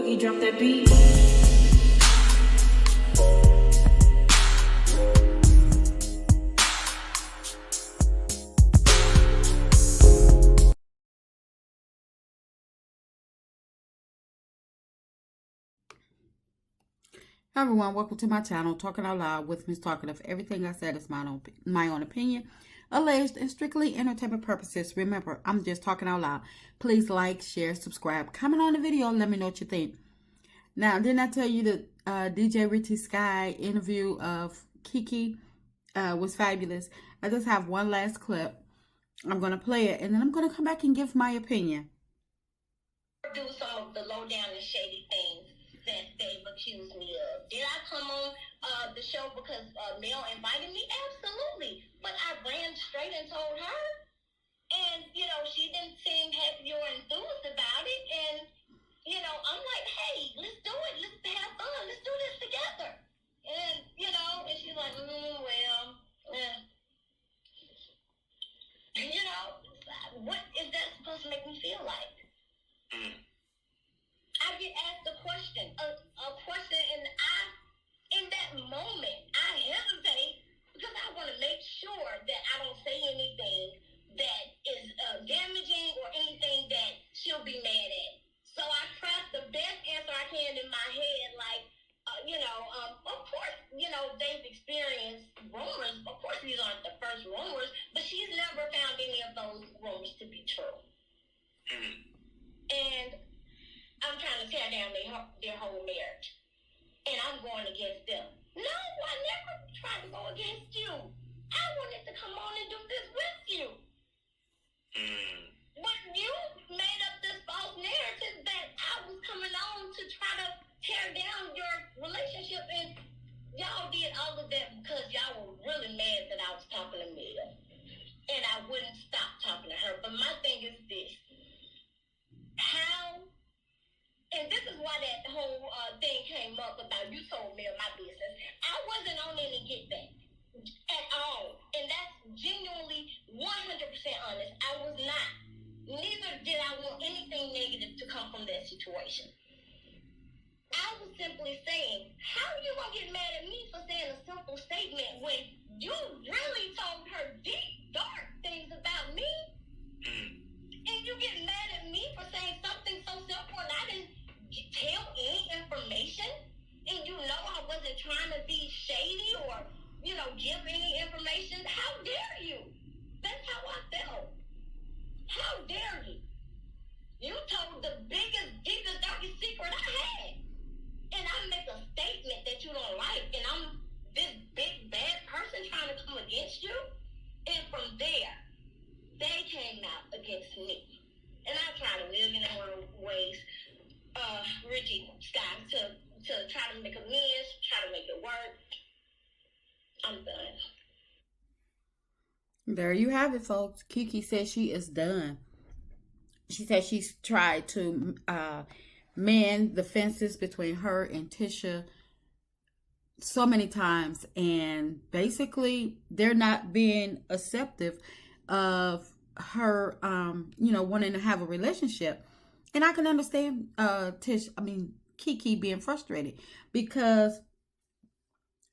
Boogie, drop that beat. Hi everyone, welcome to my channel, Talking Out Loud with Miss Talkative. Everything I said is my own opinion, alleged and strictly entertainment purposes. Remember, I'm just talking out loud. Please like, share, subscribe, comment on the video, let me know what you think. Now, didn't I tell you that DJ Richie Sky interview of Keke was fabulous? I just have one last clip. I'm going to play it, and then I'm going to come back and give my opinion. Do some of the low down and shady things that they've accused me of. Did I come on the show because Mel invited me? Absolutely. But I ran straight and told her. And, you know, she didn't seem happy or enthused about it. And, you know, I'm like, hey, let's do it. Let's have fun. Let's do this together. And, you know, and she's like, you know, what is that supposed to make me feel like? I get asked a question, and in that moment, I hesitate because I want to make sure that I don't say anything that is damaging or anything that she'll be mad at. So I craft the best answer I can in my head, like, of course, you know, they've experienced rumors. Of course, these aren't the first rumors, but she's never found any of those rumors to be true. And I'm trying to tear down their whole marriage. And I'm going against them. No, I never tried to go against you. I wanted to come on and do this with you. But you made up this false narrative that I was coming on to try to tear down your relationship. And y'all did all of that because y'all were really mad that I was talking to Mia. And I wouldn't stop talking to her. But my thing is this. And this is why that whole thing came up about you told me of my business. I wasn't on any get back at all. And that's genuinely 100% honest. I was not. Neither did I want anything negative to come from that situation. I was simply saying, how are you going to get mad at me for saying a simple statement when you really told her deep, dark things about me? And you get mad at me for saying something so simple and I didn't tell any information? And you know I wasn't trying to be shady or, you know, give any information? How dare you? That's how I felt. How dare you? You told the biggest, deepest, darkest secret I had. And I make a statement that you don't like and I'm this big, bad person trying to come against you? And from there, they came out against me. And I tried a million and one ways, Richie Scott, to try to make amends, try to make it work. I'm done. There you have it, folks. Keke says she is done. She said she's tried to mend the fences between her and Tisha so many times, and basically they're not being acceptive of her wanting to have a relationship. And I can understand Keke being frustrated because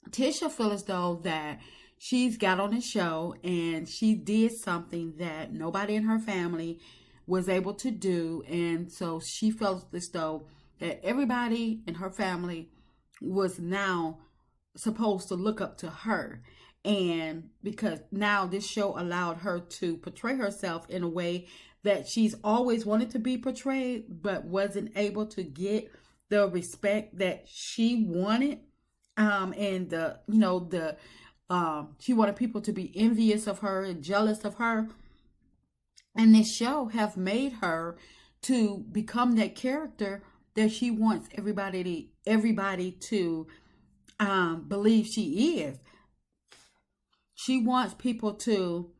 Tisha feels as though that she's got on the show and she did something that nobody in her family was able to do, and so she felt as though that everybody in her family was now supposed to look up to her. And because now this show allowed her to portray herself in a way that she's always wanted to be portrayed, but wasn't able to get the respect that she wanted. She wanted people to be envious of her and jealous of her. And this show have made her to become that character that she wants everybody to believe she is. She wants people to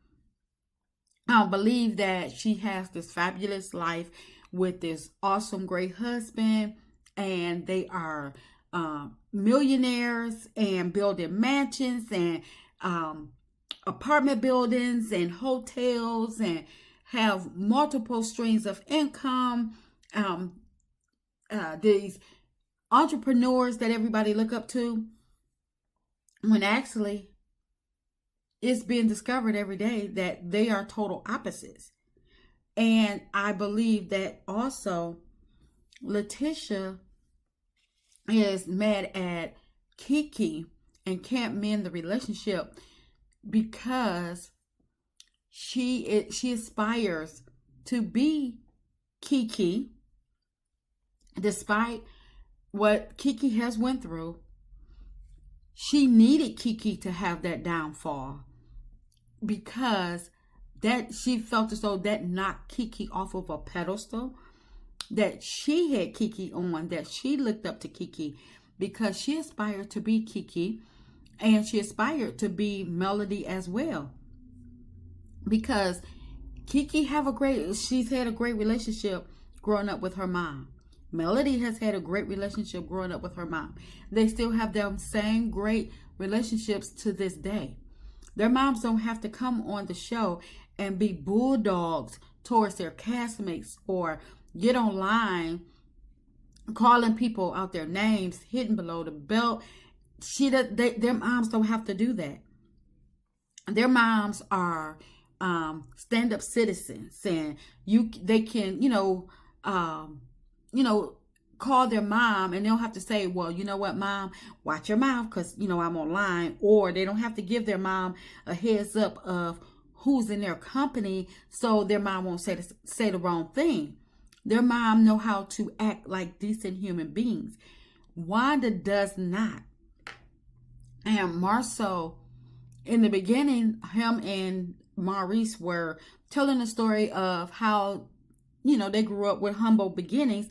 believe that she has this fabulous life with this awesome, great husband, and they are millionaires and building mansions and apartment buildings and hotels and have multiple streams of income, these entrepreneurs that everybody look up to, when actually it's being discovered every day that they are total opposites. And I believe that also LATISHA is mad at Keke and can't mend the relationship because she aspires to be Keke, despite what Keke has went through. She needed Keke to have that downfall because that she felt as though that knocked Keke off of a pedestal, that she had Keke on, that she looked up to Keke because she aspired to be Keke and she aspired to be Melody as well. Because Keke she's had a great relationship growing up with her mom. Melody has had a great relationship growing up with her mom. They still have them same great relationships to this day. Their moms don't have to come on the show and be bulldogs towards their castmates or get online calling people out their names, hitting below the belt. Their moms don't have to do that. Their moms are stand-up citizens, and they can call their mom and they don't have to say, well, you know what, mom, watch your mouth because I'm online. Or they don't have to give their mom a heads up of who's in their company so their mom won't say the wrong thing. Their mom know how to act like decent human beings. Wanda does not. And Marceau, in the beginning, him and Maurice were telling the story of how they grew up with humble beginnings,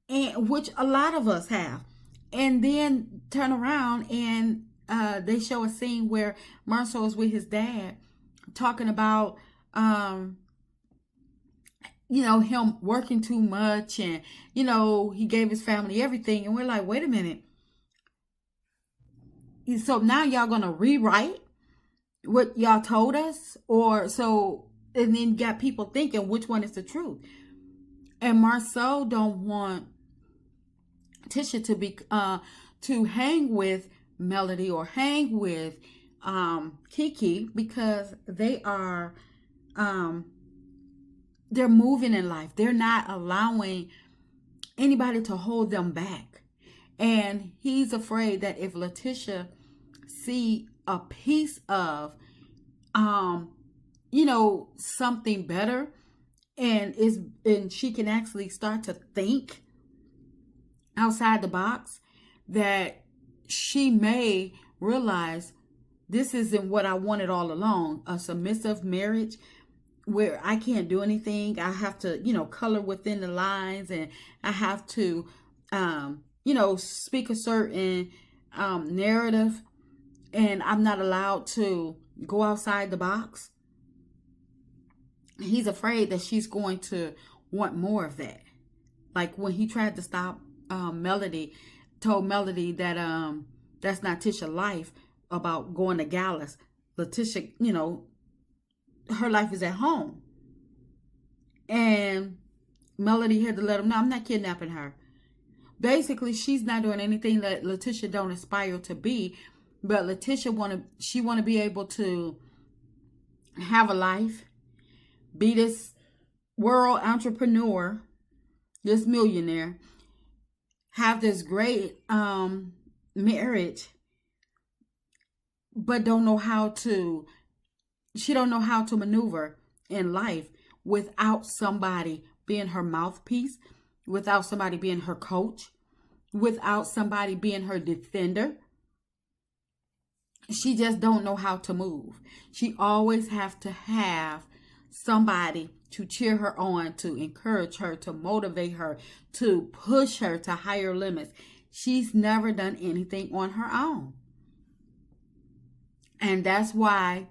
and which a lot of us have, and then turn around and they show a scene where Marceau is with his dad talking about him working too much, and he gave his family everything, and we're like, wait a minute, so now y'all gonna rewrite what y'all told us? And then got people thinking which one is the truth. And Marceau don't want Tisha to be to hang with Melody or hang with Keke because they are they're moving in life. They're not allowing anybody to hold them back. And he's afraid that if LATISHA see a piece of something better and she can actually start to think outside the box, that she may realize this isn't what I wanted all along, a submissive marriage where I can't do anything. I have to, color within the lines, and I have to, speak a certain narrative, and I'm not allowed to go outside the box. He's afraid that she's going to want more of that. Like when he tried to stop Melody, told Melody that that's not Tisha's life about going to galas. LATISHA, her life is at home. And Melody had to let him know, I'm not kidnapping her. Basically, she's not doing anything that LATISHA don't aspire to be, but LATISHA want to be able to have a life, be this world entrepreneur, this millionaire, have this great marriage, but don't know how to maneuver in life without somebody being her mouthpiece, without somebody being her coach, without somebody being her defender. She just don't know how to move. She always have to have somebody to cheer her on, to encourage her, to motivate her, to push her to higher limits. She's never done anything on her own. And that's why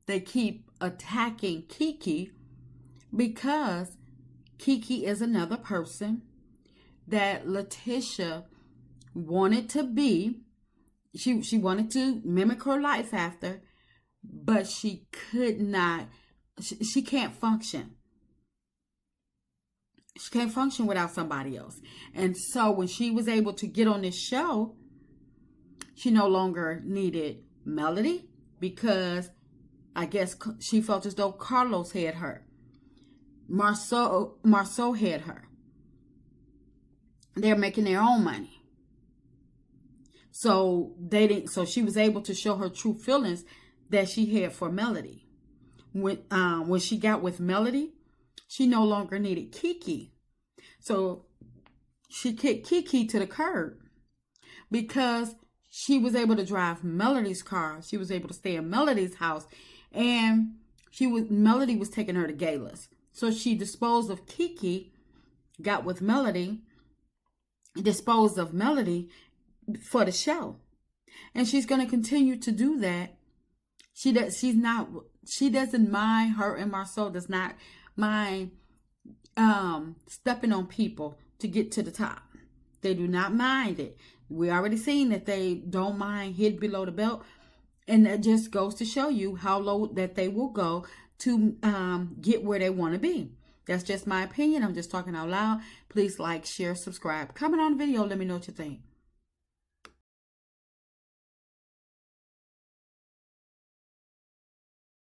they keep attacking Keke, because Keke is another person that LATISHA wanted to be. She wanted to mimic her life after, but she could not. She can't function She can't function without somebody else. And so when she was able to get on this show, she no longer needed Melody because I guess she felt as though Carlos had her. Marceau had her. They're making their own money. So she was able to show her true feelings that she had for Melody. When she got with Melody, she no longer needed Keke. So she kicked Keke to the curb because she was able to drive Melody's car. She was able to stay in Melody's house, and Melody was taking her to galas. So she disposed of Keke, got with Melody, disposed of Melody for the show. And she's going to continue to do that. She doesn't mind, her and Marceau does not mind stepping on people to get to the top. They do not mind it. We already seen that they don't mind hit below the belt. And that just goes to show you how low that they will go to get where they want to be. That's just my opinion. I'm just talking out loud. Please like, share, subscribe. Comment on the video. Let me know what you think.